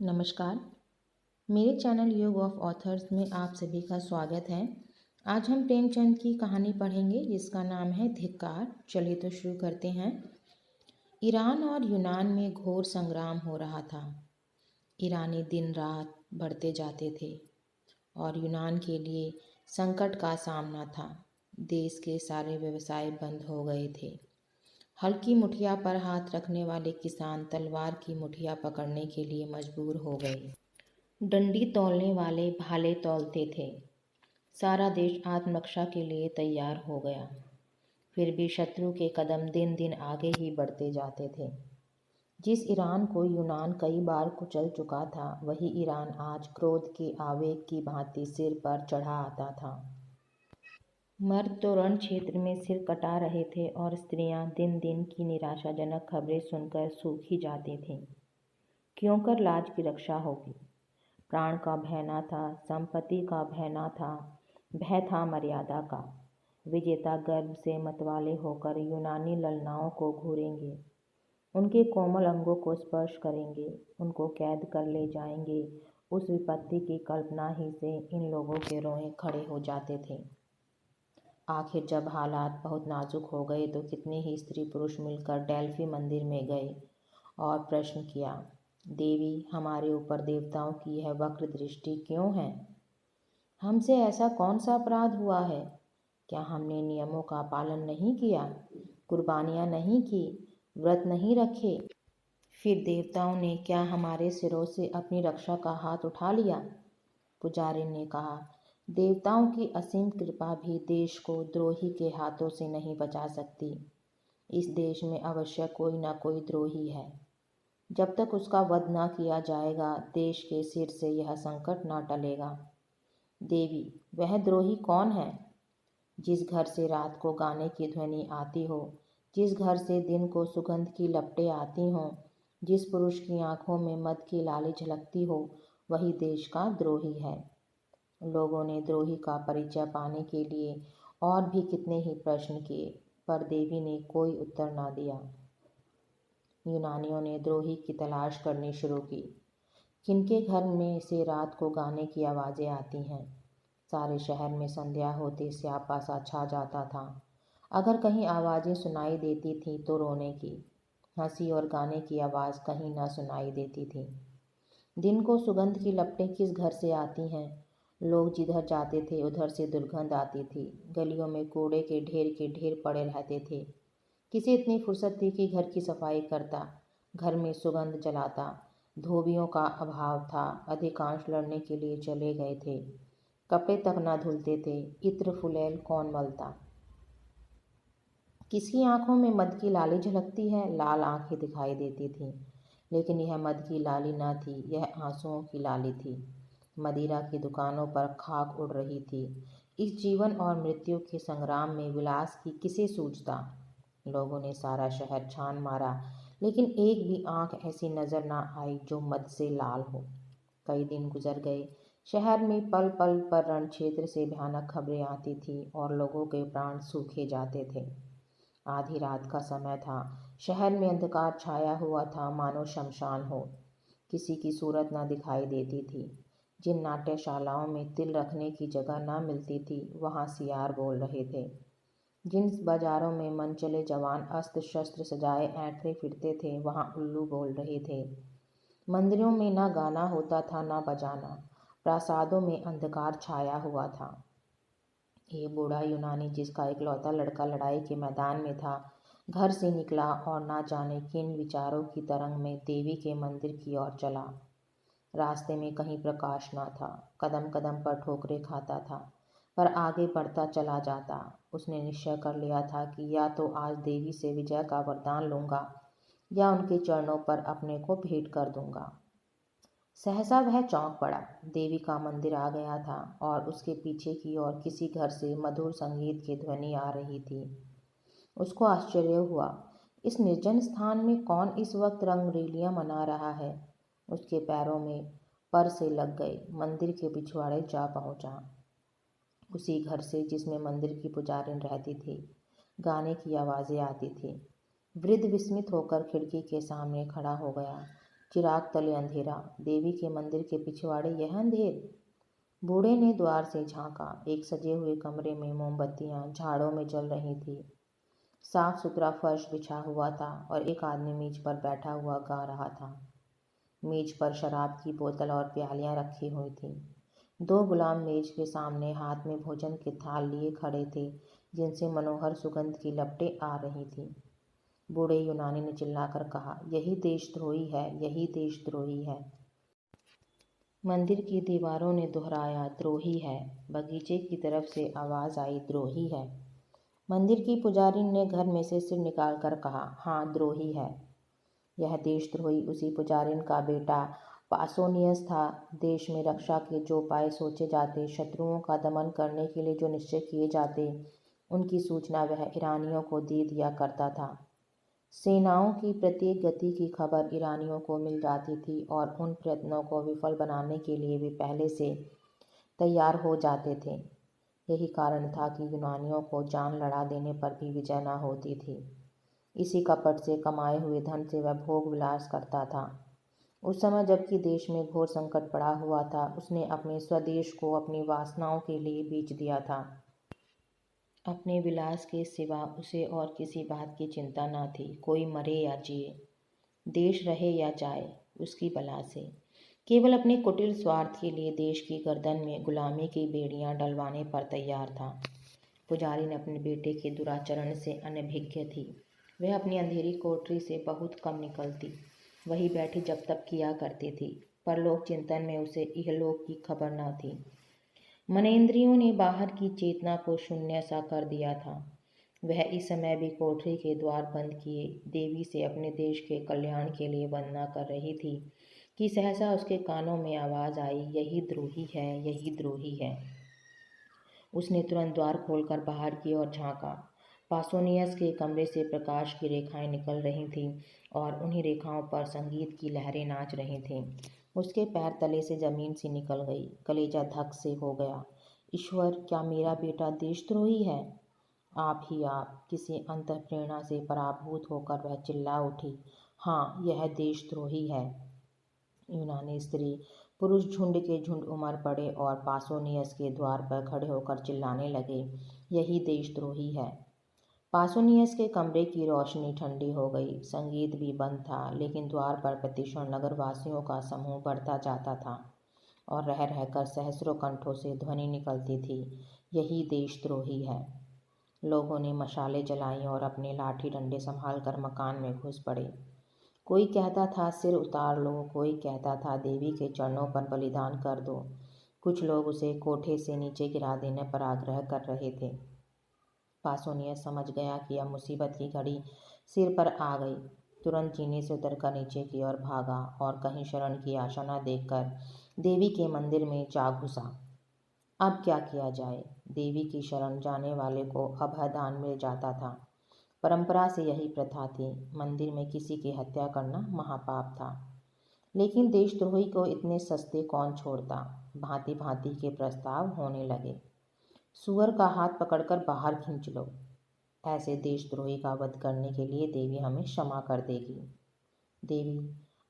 नमस्कार। मेरे चैनल योग ऑफ ऑथर्स में आप सभी का स्वागत है। आज हम प्रेमचंद की कहानी पढ़ेंगे जिसका नाम है धिक्कार। चलिए तो शुरू करते हैं। ईरान और यूनान में घोर संग्राम हो रहा था। ईरानी दिन रात बढ़ते जाते थे और यूनान के लिए संकट का सामना था। देश के सारे व्यवसाय बंद हो गए थे। हल्की मुठिया पर हाथ रखने वाले किसान तलवार की मुठिया पकड़ने के लिए मजबूर हो गए। डंडी तौलने वाले भाले तौलते थे। सारा देश आत्मरक्षा के लिए तैयार हो गया। फिर भी शत्रु के कदम दिन दिन आगे ही बढ़ते जाते थे। जिस ईरान को यूनान कई बार कुचल चुका था, वही ईरान आज क्रोध के आवेग की भांति सिर पर चढ़ा आता था। मर्द तो रण क्षेत्र में सिर कटा रहे थे और स्त्रियां दिन दिन की निराशाजनक खबरें सुनकर सूख ही जाती थीं। क्यों कर लाज की रक्षा होगी। प्राण का भय न था, संपत्ति का भय न था, भय था मर्यादा का। विजेता गर्व से मतवाले होकर यूनानी ललनाओं को घूरेंगे, उनके कोमल अंगों को स्पर्श करेंगे, उनको कैद कर ले जाएंगे। उस विपत्ति की कल्पना ही से इन लोगों के रोए खड़े हो जाते थे। आखिर जब हालात बहुत नाजुक हो गए तो कितने ही स्त्री पुरुष मिलकर डेल्फी मंदिर में गए और प्रश्न किया, देवी, हमारे ऊपर देवताओं की यह वक्र दृष्टि क्यों है? हमसे ऐसा कौन सा अपराध हुआ है? क्या हमने नियमों का पालन नहीं किया, कुर्बानियां नहीं की, व्रत नहीं रखे? फिर देवताओं ने क्या हमारे सिरों से अपनी रक्षा का हाथ उठा लिया? पुजारी ने कहा, देवताओं की असीम कृपा भी देश को द्रोही के हाथों से नहीं बचा सकती। इस देश में अवश्य कोई ना कोई द्रोही है। जब तक उसका वध न किया जाएगा, देश के सिर से यह संकट न टलेगा। देवी, वह द्रोही कौन है? जिस घर से रात को गाने की ध्वनि आती हो, जिस घर से दिन को सुगंध की लपटें आती हों, जिस पुरुष की आंखों में मद की लाली झलकती हो, वही देश का द्रोही है। लोगों ने द्रोही का परिचय पाने के लिए और भी कितने ही प्रश्न किए, पर देवी ने कोई उत्तर न दिया। यूनानियों ने द्रोही की तलाश करनी शुरू की। किनके घर में से रात को गाने की आवाज़ें आती हैं? सारे शहर में संध्या होते स्यापा सा छा जाता था। अगर कहीं आवाज़ें सुनाई देती थीं तो रोने की, हंसी और गाने की आवाज़ कहीं न सुनाई देती थी। दिन को सुगंध की लपटें किस घर से आती हैं? लोग जिधर जाते थे उधर से दुर्गंध आती थी। गलियों में कूड़े के ढेर पड़े रहते थे। किसे इतनी फुर्सत थी कि घर की सफाई करता, घर में सुगंध जलाता? धोबियों का अभाव था, अधिकांश लड़ने के लिए चले गए थे। कपड़े तक न धुलते थे, इत्र फुलैल कौन मलता? किसकी आंखों में मद की लाली झलकती है? लाल आंखें दिखाई देती थीं, लेकिन यह मद की लाली न थी, यह आंसुओं की लाली थी। मदिरा की दुकानों पर खाक उड़ रही थी। इस जीवन और मृत्यु के संग्राम में विलास की किसे सूझता? लोगों ने सारा शहर छान मारा, लेकिन एक भी आंख ऐसी नजर न आई जो मद से लाल हो। कई दिन गुजर गए। शहर में पल पल पर रण क्षेत्र से भयानक खबरें आती थी और लोगों के प्राण सूखे जाते थे। आधी रात का समय था। शहर में अंधकार छाया हुआ था, मानो शमशान हो। किसी की सूरत न दिखाई देती थी। जिन नाट्यशालाओं में तिल रखने की जगह न मिलती थी, वहाँ सियार बोल रहे थे। जिन बाजारों में मनचले जवान अस्त्र शस्त्र सजाए ऐंठते फिरते थे, वहाँ उल्लू बोल रहे थे। मंदिरों में न गाना होता था न बजाना। प्रासादों में अंधकार छाया हुआ था। ये बूढ़ा यूनानी, जिसका इकलौता लड़का लड़ाई के मैदान में था, घर से निकला और ना जाने किन विचारों की तरंग में देवी के मंदिर की ओर चला। रास्ते में कहीं प्रकाश न था। कदम कदम पर ठोकरें खाता था, पर आगे बढ़ता चला जाता। उसने निश्चय कर लिया था कि या तो आज देवी से विजय का वरदान लूँगा या उनके चरणों पर अपने को भेंट कर दूंगा। सहसा वह चौंक पड़ा। देवी का मंदिर आ गया था और उसके पीछे की ओर किसी घर से मधुर संगीत की ध्वनि आ रही थी। उसको आश्चर्य हुआ, इस निर्जन स्थान में कौन इस वक्त रंगरेलियां मना रहा है? उसके पैरों में पर से लग गए। मंदिर के पिछवाड़े जा पहुंचा। उसी घर से जिसमें मंदिर की पुजारिन रहती थी, गाने की आवाज़ें आती थी। वृद्ध विस्मित होकर खिड़की के सामने खड़ा हो गया। चिराग तले अंधेरा, देवी के मंदिर के पिछवाड़े यह अंधेर। बूढ़े ने द्वार से झांका। एक सजे हुए कमरे में मोमबत्तियां झाड़ों में जल रही थी। साफ सुथरा फर्श बिछा हुआ था और एक आदमी मेज पर बैठा हुआ गा रहा था। मेज पर शराब की बोतल और प्यालियां रखी हुई थी। दो गुलाम मेज के सामने हाथ में भोजन के थाल लिए खड़े थे, जिनसे मनोहर सुगंध की लपटें आ रही थी। बूढ़े यूनानी ने चिल्लाकर कहा, यही देशद्रोही है, यही देशद्रोही है। मंदिर की दीवारों ने दोहराया, द्रोही है। बगीचे की तरफ से आवाज आई, द्रोही है। मंदिर की पुजारी ने घर में से सिर निकालकर कहा, हाँ, द्रोही है। यह देशद्रोही उसी पुजारिन का बेटा पासोनियस था। देश में रक्षा के जो उपाय सोचे जाते, शत्रुओं का दमन करने के लिए जो निश्चय किए जाते, उनकी सूचना वह ईरानियों को दे दिया करता था। सेनाओं की प्रत्येक गति की खबर ईरानियों को मिल जाती थी और उन प्रयत्नों को विफल बनाने के लिए वे पहले से तैयार हो जाते थे। यही कारण था कि यूनानियों को जान लड़ा देने पर भी विजय न होती थी। इसी कपट से कमाए हुए धन से वह भोग विलास करता था। उस समय जबकि देश में घोर संकट पड़ा हुआ था, उसने अपने स्वदेश को अपनी वासनाओं के लिए बेच दिया था। अपने विलास के सिवा उसे और किसी बात की चिंता न थी। कोई मरे या जिए, देश रहे या जाए, उसकी बला से। केवल अपने कुटिल स्वार्थ के लिए देश की गर्दन में गुलामी की बेड़ियां डलवाने पर तैयार था। पुजारी ने अपने बेटे के दुराचरण से अनभिज्ञ थी। वह अपनी अंधेरी कोठरी से बहुत कम निकलती, वही बैठी जब तक किया करती थी। परलोक चिंतन में उसे इहलोक की खबर न थी। मनेंद्रियों ने बाहर की चेतना को शून्य सा कर दिया था। वह इस समय भी कोठरी के द्वार बंद किए देवी से अपने देश के कल्याण के लिए वंदना कर रही थी कि सहसा उसके कानों में आवाज आई, यही द्रोही है, यही द्रोही है। उसने तुरंत द्वार खोलकर बाहर की ओर झांका। पासोनियस के कमरे से प्रकाश की रेखाएं निकल रही थीं और उन्हीं रेखाओं पर संगीत की लहरें नाच रही थीं। उसके पैर तले से जमीन सी निकल गई। कलेजा धक से हो गया। ईश्वर, क्या मेरा बेटा देशद्रोही है? आप ही आप, किसी अंतःप्रेरणा से पराभूत होकर वह चिल्ला उठी, हाँ, यह देशद्रोही है। यूनानी स्त्री पुरुष झुंड के झुंड उमड़ पड़े और पासोनियस के द्वार पर खड़े होकर चिल्लाने लगे, यही देशद्रोही है। पासोनियस के कमरे की रोशनी ठंडी हो गई। संगीत भी बंद था, लेकिन द्वार पर प्रतिक्षण नगरवासियों का समूह बढ़ता जाता था और रह रहकर सहस्रों कंठों से ध्वनि निकलती थी, यही देशद्रोही है। लोगों ने मशालें जलाई और अपने लाठी डंडे संभाल कर मकान में घुस पड़े। कोई कहता था सिर उतार लो, कोई कहता था देवी के चरणों पर बलिदान कर दो। कुछ लोग उसे कोठे से नीचे गिरा देने पर आग्रह कर रहे थे। पासोनियस समझ गया कि अब मुसीबत की घड़ी सिर पर आ गई। तुरंत जीने से उतरकर नीचे की ओर भागा और कहीं शरण की आशा न देखकर देवी के मंदिर में जा घुसा। अब क्या किया जाए? देवी की शरण जाने वाले को अभयदान मिल जाता था। परंपरा से यही प्रथा थी। मंदिर में किसी की हत्या करना महापाप था। लेकिन देशद्रोही को इतने सस्ते कौन छोड़ता? भांति भांति के प्रस्ताव होने लगे। सुअर का हाथ पकड़कर बाहर खींच लो, ऐसे देशद्रोही का वध करने के लिए देवी हमें क्षमा कर देगी। देवी,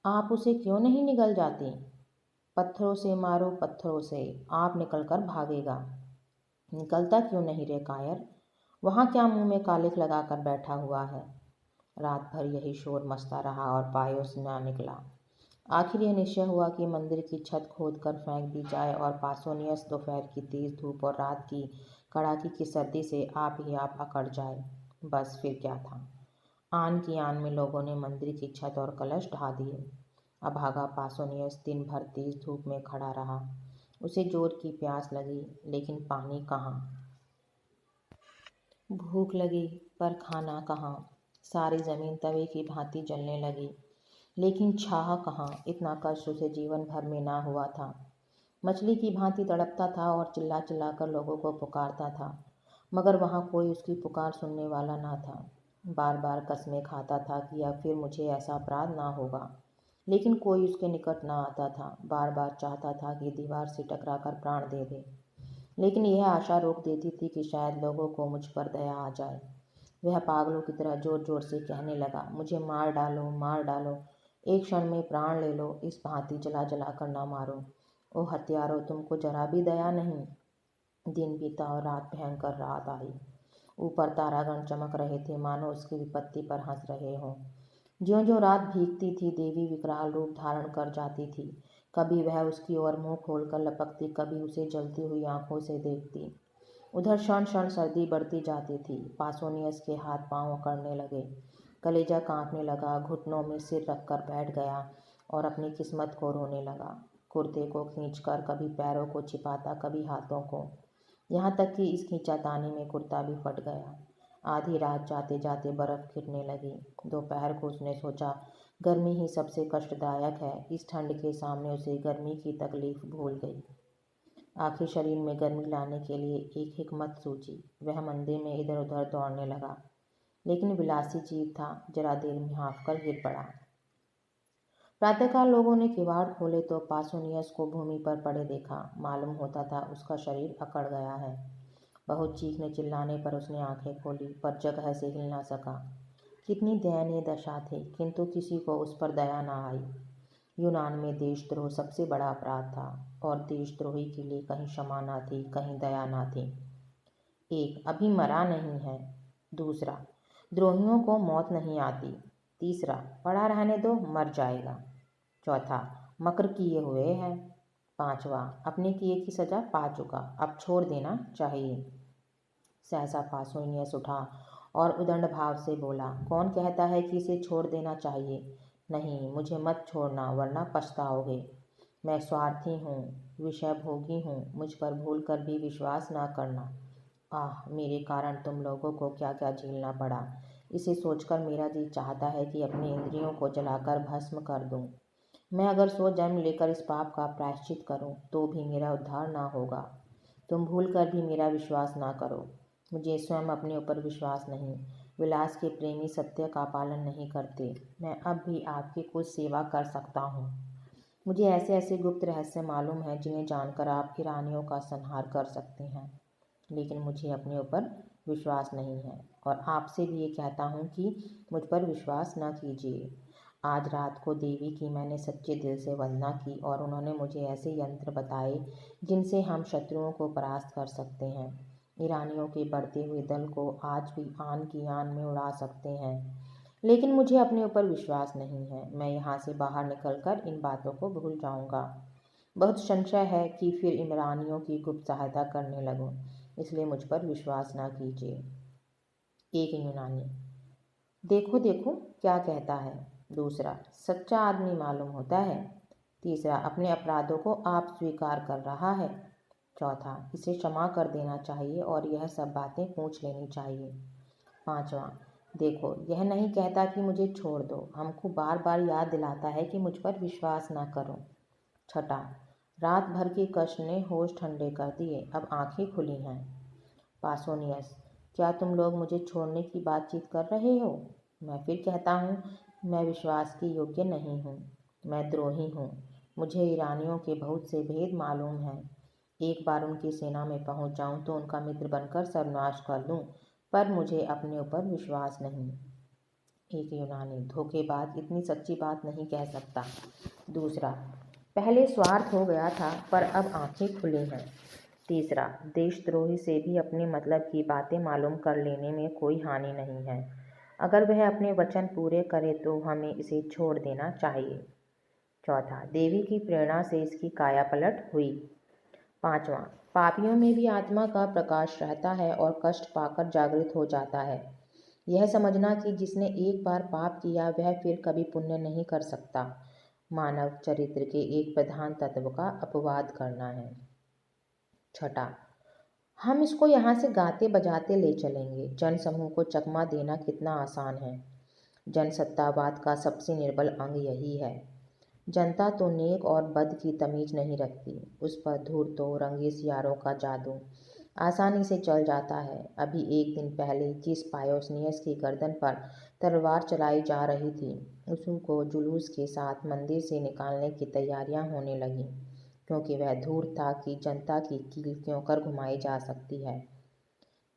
आप उसे क्यों नहीं निगल जाती? पत्थरों से मारो, पत्थरों से, आप निकलकर भागेगा। निकलता क्यों नहीं रे कायर? वहाँ क्या मुंह में कालिख लगाकर बैठा हुआ है? रात भर यही शोर मचता रहा और पायोस न निकला। आखिर यह निश्चय हुआ कि मंदिर की छत खोद कर फेंक दी जाए और पासोनियस दोपहर की तेज धूप और रात की कड़ाकी की सर्दी से आप ही आप अकड़ जाए। बस फिर क्या था। आन की आन में लोगों ने मंदिर की छत और कलश ढा दिए। अभागा पासोनियस दिन भर तेज धूप में खड़ा रहा। उसे जोर की प्यास लगी, लेकिन पानी कहाँ। भूख लगी, पर खाना कहाँ। सारी जमीन तवे की भांति जलने लगी, लेकिन छाह कहाँ। इतना कष्ट उसे जीवन भर में ना हुआ था। मछली की भांति तड़पता था और चिल्ला चिल्ला कर लोगों को पुकारता था, मगर वहाँ कोई उसकी पुकार सुनने वाला ना था। बार बार कसमें खाता था कि अब फिर मुझे ऐसा अपराध ना होगा, लेकिन कोई उसके निकट ना आता था। बार बार चाहता था कि दीवार से टकरा कर प्राण दे दे, लेकिन यह आशा रोक देती थी कि शायद लोगों को मुझ पर दया आ जाए। वह पागलों की तरह जोर जोर से कहने लगा, मुझे मार डालो, मार डालो। एक क्षण में प्राण ले लो, इस भांति जला जला कर न मारो। ओ हत्यारो, तुमको जरा भी दया नहीं। दिन बीता और रात भयंकर रात आई। ऊपर तारागण चमक रहे थे, मानो उसकी विपत्ति पर हंस रहे हों। ज्यों ज्यों रात भीगती थी, देवी विकराल रूप धारण कर जाती थी। कभी वह उसकी ओर मुंह खोलकर लपकती, कभी उसे जलती हुई आंखों से देखती। उधर क्षण क्षण सर्दी बढ़ती जाती थी। पासोनियस के हाथ पांव अकड़ने लगे, कलेजा कांपने लगा, घुटनों में सिर रखकर बैठ गया और अपनी किस्मत को रोने लगा। कुर्ते को खींचकर कभी पैरों को छिपाता, कभी हाथों को, यहाँ तक कि इस खींचातानी में कुर्ता भी फट गया। आधी रात जाते जाते बर्फ गिरने लगी। दोपहर को उसने सोचा, गर्मी ही सबसे कष्टदायक है। इस ठंड के सामने उसे गर्मी की तकलीफ भूल गई। आखिर शरीर में गर्मी लाने के लिए एक हिकमत सूझी। वह मंदिर में इधर उधर दौड़ने लगा, लेकिन विलासी जीव था, जरा देर में हाँफकर गिर पड़ा। प्रातःकाल लोगों ने किवाड़ खोले तो पासोनियस को भूमि पर पड़े देखा। मालूम होता था उसका शरीर अकड़ गया है। बहुत चीखने चिल्लाने पर उसने आंखें खोली, पर जगह से हिल ना सका। कितनी दयनीय दशा थी, किंतु किसी को उस पर दया न आई। यूनान में देशद्रोह सबसे बड़ा अपराध था, और देशद्रोही के लिए कहीं क्षमा न थी, कहीं दया न थी। एक, अभी मरा नहीं है। दूसरा, द्रोहियों को मौत नहीं आती। तीसरा, पड़ा रहने दो, मर जाएगा। चौथा, मक्र किए हुए है। पांचवा, अपने किए की सजा पा चुका, अब छोड़ देना चाहिए। सहसा पासोनियस उठा और उदंड भाव से बोला, कौन कहता है कि इसे छोड़ देना चाहिए? नहीं, मुझे मत छोड़ना, वरना पछताओगे। मैं स्वार्थी हूँ, विषय भोगी हूँ, मुझ पर भूल कर भी विश्वास ना करना। आह, मेरे कारण तुम लोगों को क्या क्या झेलना पड़ा। इसे सोचकर मेरा जी चाहता है कि अपनी इंद्रियों को जलाकर भस्म कर दूं। मैं अगर 100 जन्म लेकर इस पाप का प्रायश्चित करूं, तो भी मेरा उद्धार ना होगा। तुम भूल कर भी मेरा विश्वास ना करो। मुझे स्वयं अपने ऊपर विश्वास नहीं। विलास के प्रेमी सत्य का पालन नहीं करते। मैं अब भी आपकी कुछ सेवा कर सकता हूँ। मुझे ऐसे ऐसे गुप्त रहस्य मालूम है जिन्हें जानकर आप ईरानियों का संहार कर सकते हैं, लेकिन मुझे अपने ऊपर विश्वास नहीं है, और आपसे भी ये कहता हूँ कि मुझ पर विश्वास न कीजिए। आज रात को देवी की मैंने सच्चे दिल से वंदना की, और उन्होंने मुझे ऐसे यंत्र बताए जिनसे हम शत्रुओं को परास्त कर सकते हैं। ईरानियों के बढ़ते हुए दल को आज भी आन की आन में उड़ा सकते हैं, लेकिन मुझे अपने ऊपर विश्वास नहीं है। मैं यहाँ से बाहर निकलकर इन बातों को भूल जाऊँगा। बहुत संशय है कि फिर ईरानियों की गुप्त सहायता करने लगूँ, इसलिए मुझ पर विश्वास ना कीजिए। एक यूनानी, देखो देखो क्या कहता है। दूसरा, सच्चा आदमी मालूम होता है। तीसरा, अपने अपराधों को आप स्वीकार कर रहा है। चौथा, इसे क्षमा कर देना चाहिए और यह सब बातें पूछ लेनी चाहिए। पांचवा, देखो, यह नहीं कहता कि मुझे छोड़ दो, हमको बार बार याद दिलाता है कि मुझ पर विश्वास ना करो। छठा, रात भर की कष्ट ने होश ठंडे कर दिए, अब आंखें खुली हैं। पासोनियस, क्या तुम लोग मुझे छोड़ने की बातचीत कर रहे हो? मैं फिर कहता हूँ, मैं विश्वास की योग्य नहीं हूँ। मैं द्रोही हूँ। मुझे ईरानियों के बहुत से भेद मालूम हैं। एक बार उनकी सेना में पहुँच जाऊँ तो उनका मित्र बनकर सर्वनाश कर दूँ, पर मुझे अपने ऊपर विश्वास नहीं। एक यूनानी, धोखेबाज इतनी सच्ची बात नहीं कह सकता। दूसरा, पहले स्वार्थ हो गया था, पर अब आंखें खुली हैं। तीसरा, देशद्रोही से भी अपने मतलब की बातें मालूम कर लेने में कोई हानि नहीं है। अगर वह अपने वचन पूरे करे तो हमें इसे छोड़ देना चाहिए। चौथा, देवी की प्रेरणा से इसकी काया पलट हुई। पांचवा, पापियों में भी आत्मा का प्रकाश रहता है और कष्ट पाकर जागृत हो जाता है। यह समझना कि जिसने एक बार पाप किया वह फिर कभी पुण्य नहीं कर सकता, मानव चरित्र के एक प्रधान तत्व का अपवाद करना है। छठा, हम इसको यहाँ से गाते बजाते ले चलेंगे। जनसमूह को चकमा देना कितना आसान है। जनसत्तावाद का सबसे निर्बल अंग यही है। जनता तो नेक और बद की तमीज नहीं रखती, उस पर धूर्तों रंगीस यारों का जादू आसानी से चल जाता है। अभी एक दिन पहले जिस पायोनियस की गर्दन पर तलवार चलाई जा रही थी, उसी को जुलूस के साथ मंदिर से निकालने की तैयारियां होने लगीं, क्योंकि वह धूर्त था कि जनता की कील क्यों कर घुमाई जा सकती है।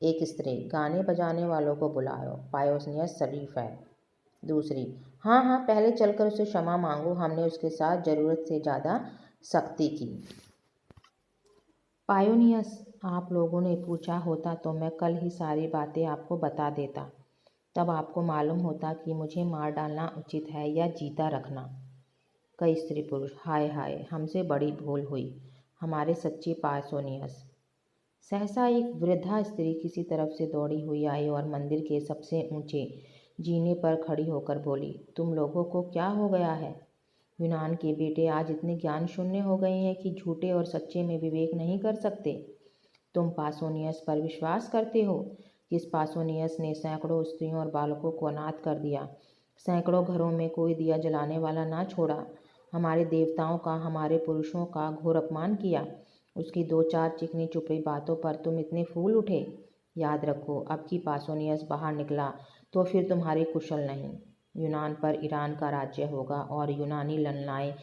एक स्त्री, गाने बजाने वालों को बुलाओ, पायोनियस शरीफ है। दूसरी, हाँ हाँ, पहले चलकर उसे क्षमा मांगो, हमने उसके साथ ज़रूरत से ज़्यादा सख्ती की। पायोनियस, आप लोगों ने पूछा होता तो मैं कल ही सारी बातें आपको बता देता। तब आपको मालूम होता कि मुझे मार डालना उचित है या जीता रखना। कई स्त्री पुरुष, हाय हाय, हमसे बड़ी भूल हुई, हमारे सच्चे पायोनियस। सहसा एक वृद्धा स्त्री किसी तरफ से दौड़ी हुई आई और मंदिर के सबसे ऊंचे जीने पर खड़ी होकर बोली, तुम लोगों को क्या हो गया है? यूनान के बेटे आज इतने ज्ञान शून्य हो गए हैं कि झूठे और सच्चे में विवेक नहीं कर सकते। तुम पासोनियस पर विश्वास करते हो, जिस पासोनियस ने सैकड़ों स्त्रियों और बालकों को अनाथ कर दिया, सैकड़ों घरों में कोई दिया जलाने वाला ना छोड़ा, हमारे देवताओं का, हमारे पुरुषों का घोर अपमान किया। उसकी दो चार चिकनी चुपड़ी बातों पर तुम इतने फूल उठे। याद रखो, अब की पासोनियस बाहर निकला तो फिर तुम्हारी कुशल नहीं। यूनान पर ईरान का राज्य होगा और यूनानी ललनाएं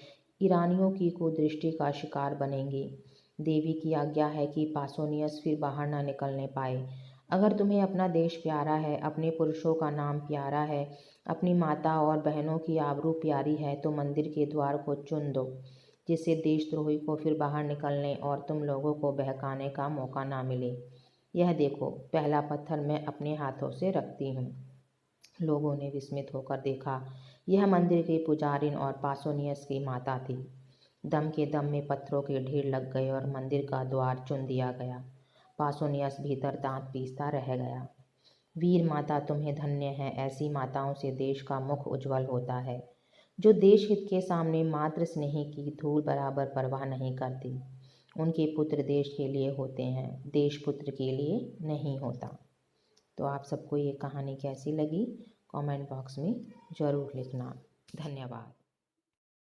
ईरानियों की कुदृष्टि का शिकार बनेंगी। देवी की आज्ञा है कि पासोनियस फिर बाहर न निकलने पाए। अगर तुम्हें अपना देश प्यारा है, अपने पुरुषों का नाम प्यारा है, अपनी माता और बहनों की आबरू प्यारी है, तो मंदिर के द्वार को चुन दो, जिससे देशद्रोही को फिर बाहर निकलने और तुम लोगों को बहकाने का मौका ना मिले। यह देखो, पहला पत्थर मैं अपने हाथों से रखती हूँ। लोगों ने विस्मित होकर देखा। यह मंदिर के पुजारिन और पासोनियस की माता थी। दम के दम में पत्थरों के ढेर लग गए और मंदिर का द्वार चुन दिया गया। पासोनियस भीतर दांत पीसता रह गया। वीर माता, तुम्हें धन्य है। ऐसी माताओं से देश का मुख उज्जवल होता है, जो देश हित के सामने मात्र स्नेह की धूल बराबर परवाह नहीं करती। उनके पुत्र देश के लिए होते हैं, देश पुत्र के लिए नहीं होता। तो आप सबको ये कहानी कैसी लगी, कमेंट बॉक्स में ज़रूर लिखना। धन्यवाद।